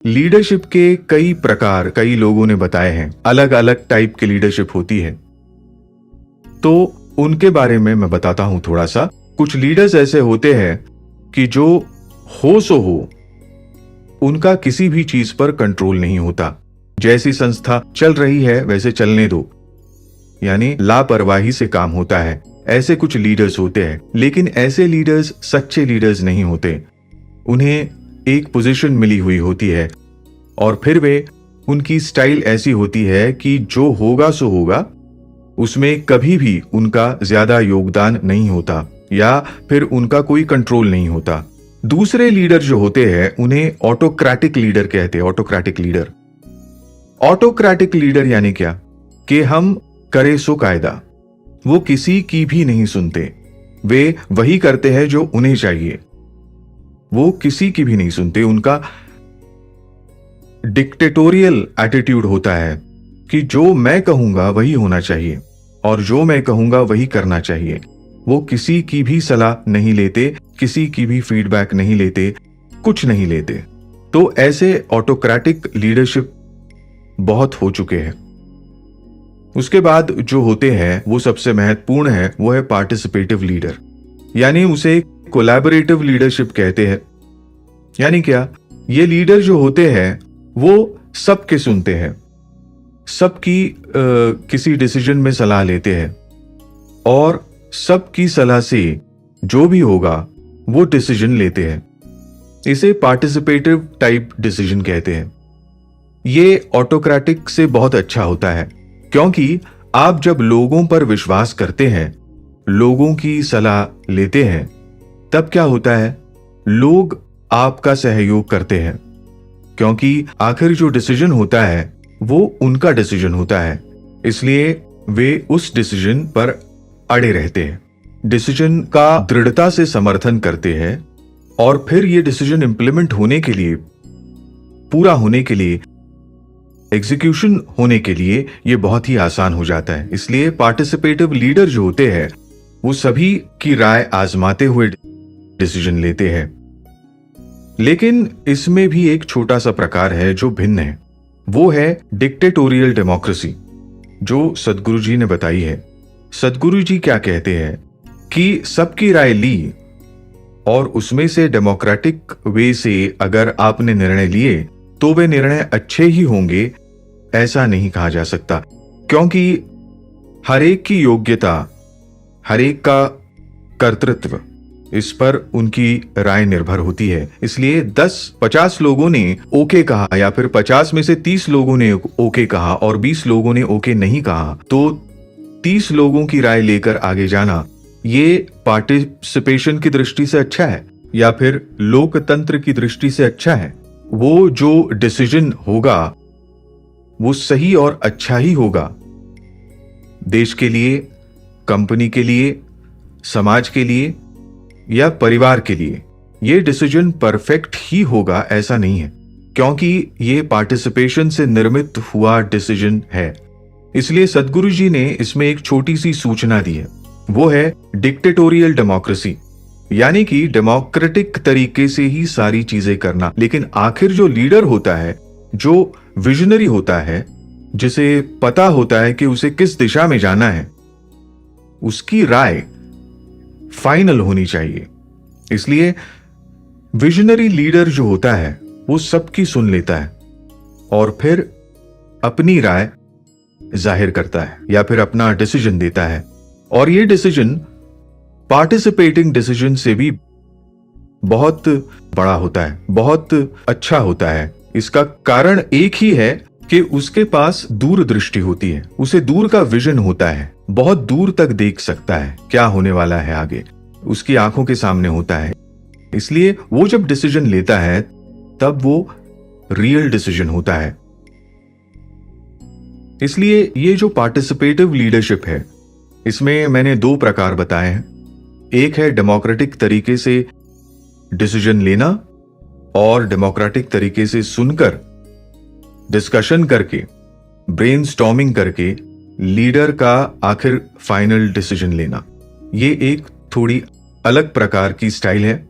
Leadership के कई प्रकार कई लोगों ने बताए हैं, अलग अलग टाइप की लीडरशिप होती है, तो उनके बारे में मैं बताता हूं थोड़ा सा। कुछ लीडर्स ऐसे होते हैं कि जो हो सो हो, उनका किसी भी चीज पर कंट्रोल नहीं होता। जैसी संस्था चल रही है वैसे चलने दो, यानी लापरवाही से काम होता है। ऐसे कुछ लीडर्स होते हैं, लेकिन ऐसे लीडर्स सच्चे लीडर्स नहीं होते। उन्हें एक पोजीशन मिली हुई होती है और फिर वे उनकी स्टाइल ऐसी होती है कि जो होगा सो होगा, उसमें कभी भी उनका ज्यादा योगदान नहीं होता या फिर उनका कोई कंट्रोल नहीं होता। दूसरे लीडर जो होते हैं उन्हें ऑटोक्रेटिक लीडर कहते हैं। ऑटोक्रेटिक लीडर यानी क्या कि हम करे सो कायदा, वो किसी की भी नहीं सुनते, वे वही करते हैं जो उन्हें चाहिए, वो किसी की भी नहीं सुनते। उनका डिक्टेटोरियल एटीट्यूड होता है कि जो मैं कहूंगा वही होना चाहिए और जो मैं कहूंगा वही करना चाहिए। वो किसी की भी सलाह नहीं लेते, किसी की भी फीडबैक नहीं लेते, कुछ नहीं लेते। तो ऐसे ऑटोक्रेटिक लीडरशिप बहुत हो चुके हैं। उसके बाद जो होते हैं वो सबसे महत्वपूर्ण है, वो है पार्टिसिपेटिव लीडर, यानी उसे कोलैबोरेटिव लीडरशिप कहते हैं। यानी क्या, ये लीडर जो होते हैं वो सबके सुनते हैं, सबकी किसी डिसीजन में सलाह लेते हैं और सबकी सलाह से जो भी होगा वो डिसीजन लेते हैं। इसे पार्टिसिपेटिव टाइप डिसीजन कहते हैं। ये ऑटोक्रेटिक से बहुत अच्छा होता है, क्योंकि आप जब लोगों पर विश्वास करते हैं, लोगों की सलाह लेते हैं, तब क्या होता है, लोग आपका सहयोग करते हैं, क्योंकि आखिर जो डिसीजन होता है वो उनका डिसीजन होता है, इसलिए वे उस डिसीजन पर अड़े रहते हैं, डिसीजन का दृढ़ता से समर्थन करते हैं और फिर ये डिसीजन इंप्लीमेंट होने के लिए, पूरा होने के लिए, एग्जीक्यूशन होने के लिए ये बहुत ही आसान हो जाता है। इसलिए पार्टिसिपेटिव लीडर जो होते हैं वो सभी की राय आजमाते हुए डिसीजन लेते हैं। लेकिन इसमें भी एक छोटा सा प्रकार है जो भिन्न है, वो है डिक्टेटोरियल डेमोक्रेसी, जो सदगुरु जी ने बताई है। सदगुरु जी क्या कहते हैं कि सबकी राय ली और उसमें से डेमोक्रेटिक वे से अगर आपने निर्णय लिए तो वे निर्णय अच्छे ही होंगे, ऐसा नहीं कहा जा सकता, क्योंकि हर एक की योग्यता, हर एक का कर्तृत्व, इस पर उनकी राय निर्भर होती है। इसलिए 10-50 लोगों ने ओके कहा या फिर 50 में से 30 लोगों ने ओके कहा और 20 लोगों ने ओके नहीं कहा, तो 30 लोगों की राय लेकर आगे जाना ये पार्टिसिपेशन की दृष्टि से अच्छा है या फिर लोकतंत्र की दृष्टि से अच्छा है। वो जो डिसीजन होगा वो सही और अच्छा ही होगा, देश के लिए, कंपनी के लिए, समाज के लिए या परिवार के लिए। ये डिसीजन परफेक्ट ही होगा ऐसा नहीं है, क्योंकि ये पार्टिसिपेशन से निर्मित हुआ डिसीजन है। इसलिए सदगुरु जी ने इसमें एक छोटी सी सूचना दी है, वो है डिक्टेटोरियल डेमोक्रेसी, यानी कि डेमोक्रेटिक तरीके से ही सारी चीजें करना। लेकिन आखिर जो लीडर होता है, जो विजनरी होता है, जिसे पता होता है कि उसे किस दिशा में जाना है, उसकी राय फाइनल होनी चाहिए। इसलिए विजनरी लीडर जो होता है वो सबकी सुन लेता है और फिर अपनी राय जाहिर करता है या फिर अपना डिसीजन देता है। और ये डिसीजन पार्टिसिपेटिंग डिसीजन से भी बहुत बड़ा होता है, बहुत अच्छा होता है। इसका कारण एक ही है कि उसके पास दूरदृष्टि होती है, उसे दूर का विजन होता है, बहुत दूर तक देख सकता है क्या होने वाला है आगे, उसकी आंखों के सामने होता है। इसलिए वो जब डिसीजन लेता है तब वो रियल डिसीजन होता है। इसलिए ये जो पार्टिसिपेटिव लीडरशिप है, इसमें मैंने 2 प्रकार बताए हैं। एक है डेमोक्रेटिक तरीके से डिसीजन लेना और डेमोक्रेटिक तरीके से सुनकर, डिस्कशन करके, ब्रेनस्टॉर्मिंग करके लीडर का आखिर फाइनल डिसीजन लेना। ये एक थोड़ी अलग प्रकार की स्टाइल है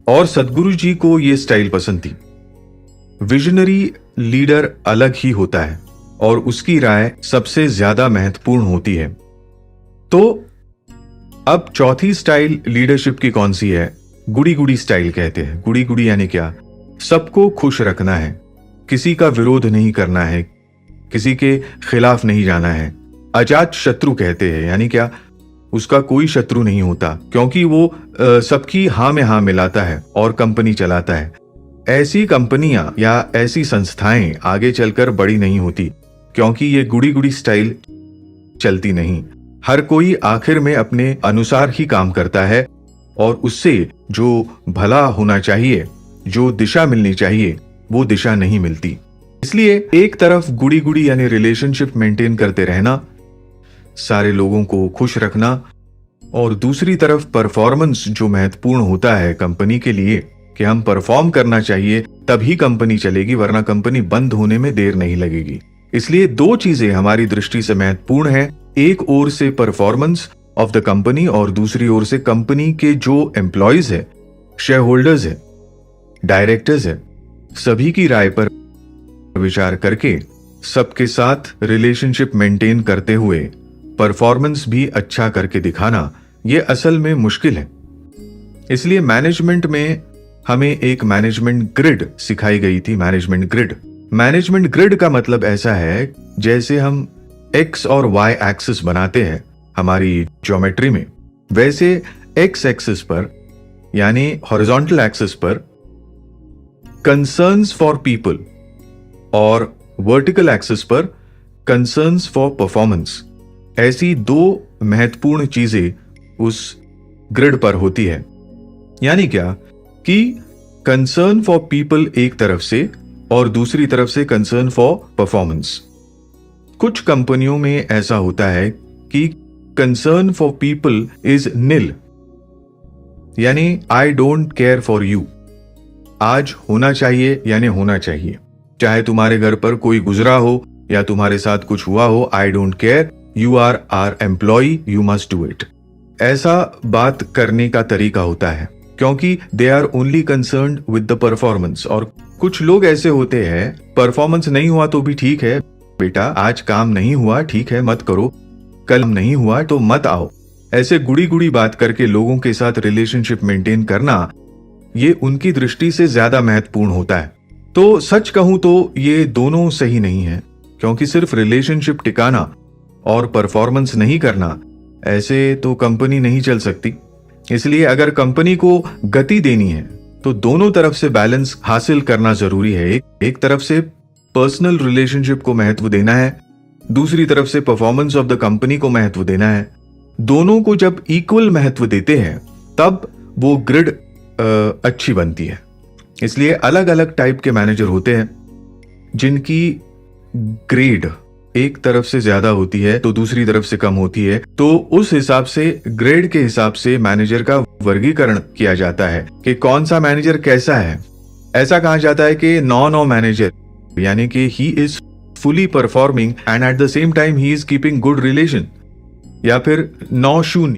और सदगुरु जी को ये स्टाइल पसंद थी। विजनरी लीडर अलग ही होता है और उसकी राय सबसे ज्यादा महत्वपूर्ण होती है। तो अब चौथी स्टाइल लीडरशिप की कौन सी है? गुड़ी गुड़ी स्टाइल कहते हैं। गुड़ी गुड़ी यानी क्या? सबको खुश रखना है, किसी का विरोध नहीं करना है, किसी के खिलाफ नहीं जाना है। अजात शत्रु कहते हैं, यानी क्या? उसका कोई शत्रु नहीं होता, क्योंकि वो सबकी हाँ में हाँ मिलाता है और कंपनी चलाता है। ऐसी कंपनियां या ऐसी संस्थाएं आगे चलकर बड़ी नहीं होती, क्योंकि ये गुड़ी गुड़ी स्टाइल चलती नहीं। हर कोई आखिर में अपने अनुसार ही काम करता है और उससे जो भला होना चाहिए, जो दिशा मिलनी चाहिए, वो दिशा नहीं मिलती। इसलिए एक तरफ गुड़ी गुड़ी यानी रिलेशनशिप मेंटेन करते रहना, सारे लोगों को खुश रखना, और दूसरी तरफ परफॉर्मेंस जो महत्वपूर्ण होता है कंपनी के लिए, कि हम परफॉर्म करना चाहिए तभी कंपनी चलेगी, वरना कंपनी बंद होने में देर नहीं लगेगी। इसलिए दो चीजें हमारी दृष्टि से महत्वपूर्ण है। एक ओर से परफॉर्मेंस ऑफ द कंपनी और दूसरी ओर से कंपनी के जो एम्प्लॉयज है, शेयर होल्डर्स है, डायरेक्टर्स है, सभी की राय पर विचार करके सबके साथ रिलेशनशिप मेंटेन करते हुए परफॉर्मेंस भी अच्छा करके दिखाना, यह असल में मुश्किल है। इसलिए मैनेजमेंट में हमें एक मैनेजमेंट ग्रिड सिखाई गई थी। मैनेजमेंट ग्रिड का मतलब ऐसा है जैसे हम एक्स और वाई एक्सिस बनाते हैं हमारी ज्योमेट्री में, वैसे एक्स एक्सिस पर यानी हॉरिजॉन्टल एक्सिस पर कंसर्न्स फॉर पीपल और वर्टिकल एक्सिस पर कंसर्न्स फॉर परफॉर्मेंस, ऐसी दो महत्वपूर्ण चीजें उस ग्रिड पर होती है। यानी क्या कि कंसर्न फॉर पीपल एक तरफ से और दूसरी तरफ से कंसर्न फॉर परफॉर्मेंस। कुछ कंपनियों में ऐसा होता है कि concern for people is nil, यानी I don't care for you. आज होना चाहिए यानी होना चाहिए, चाहे तुम्हारे घर पर कोई गुजरा हो या तुम्हारे साथ कुछ हुआ हो, I don't care, you are our employ, you must do it. ऐसा बात करने का तरीका होता है, क्योंकि they are only concerned with the performance. और कुछ लोग ऐसे होते हैं, परफॉर्मेंस नहीं हुआ तो भी ठीक है बेटा, आज काम नहीं हुआ ठीक है मत करो, कल नहीं हुआ तो मत आओ। ऐसे गुड़ी गुड़ी बात करके लोगों के साथ रिलेशनशिप मेंटेन करना, ये उनकी दृष्टि से ज्यादा महत्वपूर्ण होता है। तो सच कहूं तो ये दोनों सही नहीं है, क्योंकि सिर्फ रिलेशनशिप टिकाना और परफॉर्मेंस नहीं करना, ऐसे तो कंपनी नहीं चल सकती। इसलिए अगर कंपनी को गति देनी है तो दोनों तरफ से बैलेंस हासिल करना जरूरी है। एक तरफ से पर्सनल रिलेशनशिप को महत्व देना है, दूसरी तरफ से परफॉर्मेंस ऑफ द कंपनी को महत्व देना है। दोनों को जब इक्वल महत्व देते हैं तब वो ग्रिड अच्छी बनती है। इसलिए अलग अलग टाइप के मैनेजर होते हैं जिनकी ग्रेड एक तरफ से ज्यादा होती है तो दूसरी तरफ से कम होती है, तो उस हिसाब से ग्रेड के हिसाब से मैनेजर का वर्गीकरण किया जाता है कि कौन सा मैनेजर कैसा है। ऐसा कहा जाता है कि 9 मैनेजर, यानी कि he is fully performing and at the same time he is keeping good relation, या फिर 9-0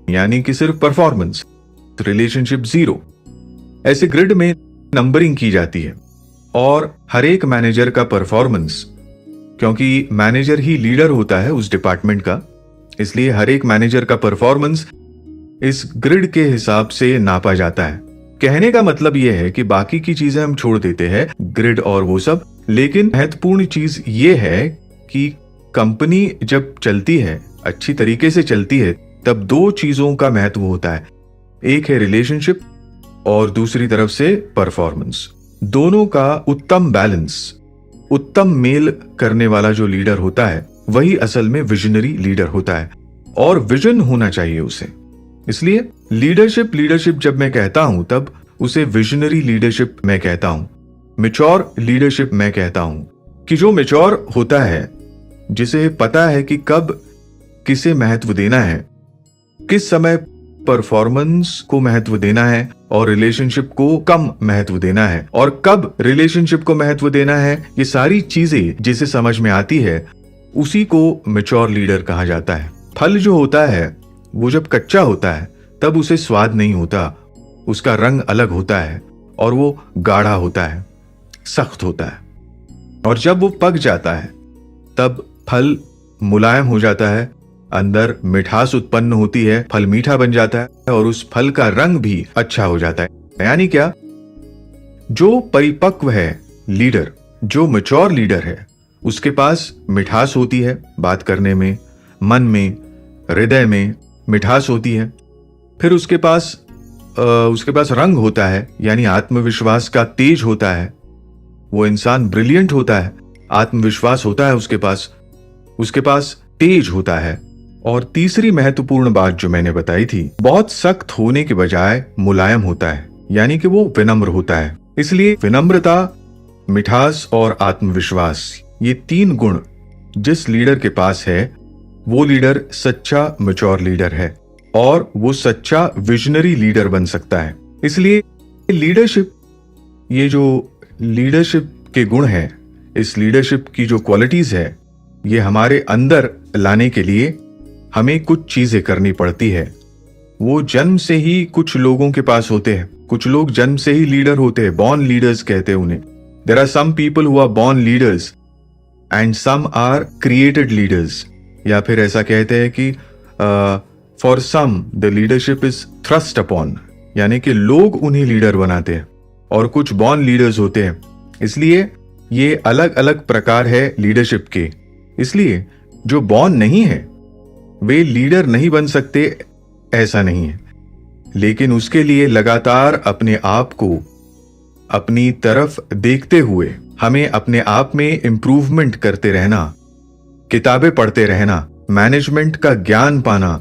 यानी कि सिर्फ परफॉर्मेंस, रिलेशनशिप 0। ऐसे ग्रिड में नंबरिंग की जाती है और हर एक मैनेजर का परफॉर्मेंस, क्योंकि मैनेजर ही लीडर होता है उस डिपार्टमेंट का, इसलिए हर एक मैनेजर का परफॉर्मेंस इस ग्रिड के हिसाब से नापा जाता है। कहने का मतलब यह है कि बाकी की चीजें हम छोड़ देते हैं, ग्रिड और वो सब, लेकिन महत्वपूर्ण चीज ये है कि कंपनी जब चलती है, अच्छी तरीके से चलती है, तब दो चीजों का महत्व होता है। एक है रिलेशनशिप और दूसरी तरफ से परफॉर्मेंस। दोनों का उत्तम बैलेंस, उत्तम मेल करने वाला जो लीडर होता है वही असल में विजनरी लीडर होता है, और विजन होना चाहिए उसे। इसलिए लीडरशिप जब मैं कहता हूं तब उसे विजनरी लीडरशिप मैं कहता हूं, मैच्योर लीडरशिप मैं कहता हूं। कि जो मैच्योर होता है, जिसे पता है कि कब किसे महत्व देना है, किस समय परफॉर्मेंस को महत्व देना है और रिलेशनशिप को कम महत्व देना है, और कब रिलेशनशिप को महत्व देना है, ये सारी चीजें जिसे समझ में आती है उसी को मैच्योर लीडर कहा जाता है। फल जो होता है वो जब कच्चा होता है तब उसे स्वाद नहीं होता, उसका रंग अलग होता है और वो गाढ़ा होता है। सख्त होता है, और जब वो पक जाता है तब फल मुलायम हो जाता है, अंदर मिठास उत्पन्न होती है, फल मीठा बन जाता है और उस फल का रंग भी अच्छा हो जाता है। यानी क्या, जो परिपक्व है लीडर, जो मैच्योर लीडर है, उसके पास मिठास होती है, बात करने में, मन में, हृदय में मिठास होती है। फिर उसके पास रंग होता है, यानी आत्मविश्वास का तेज होता है। वो इंसान ब्रिलियंट होता है, आत्मविश्वास होता है उसके पास तेज होता है। और तीसरी महत्वपूर्ण बात जो मैंने बताई थी, बहुत सख्त होने के बजाय मुलायम होता है, यानी कि वो विनम्र होता है। इसलिए विनम्रता, मिठास और आत्मविश्वास, ये 3 गुण जिस लीडर के पास है, वो लीडर सच्चा मैच्योर लीडर है और वो सच्चा विजनरी लीडर बन सकता है। इसलिए लीडरशिप, ये जो लीडरशिप के गुण हैं, इस लीडरशिप की जो क्वालिटीज है, ये हमारे अंदर लाने के लिए हमें कुछ चीजें करनी पड़ती है। वो जन्म से ही कुछ लोगों के पास होते हैं, कुछ लोग जन्म से ही लीडर होते हैं, बॉर्न लीडर्स कहते हैं उन्हें। There are some people who are born leaders and some are created leaders, या फिर ऐसा कहते हैं कि for some the leadership is thrust upon, यानी कि लोग उन्हें लीडर बनाते हैं, और कुछ बॉर्न लीडर्स होते हैं। इसलिए ये अलग अलग प्रकार है लीडरशिप के। इसलिए जो बॉर्न नहीं है वे लीडर नहीं बन सकते, ऐसा नहीं है, लेकिन उसके लिए लगातार अपने आप को अपनी तरफ देखते हुए हमें अपने आप में इंप्रूवमेंट करते रहना, किताबें पढ़ते रहना, मैनेजमेंट का ज्ञान पाना,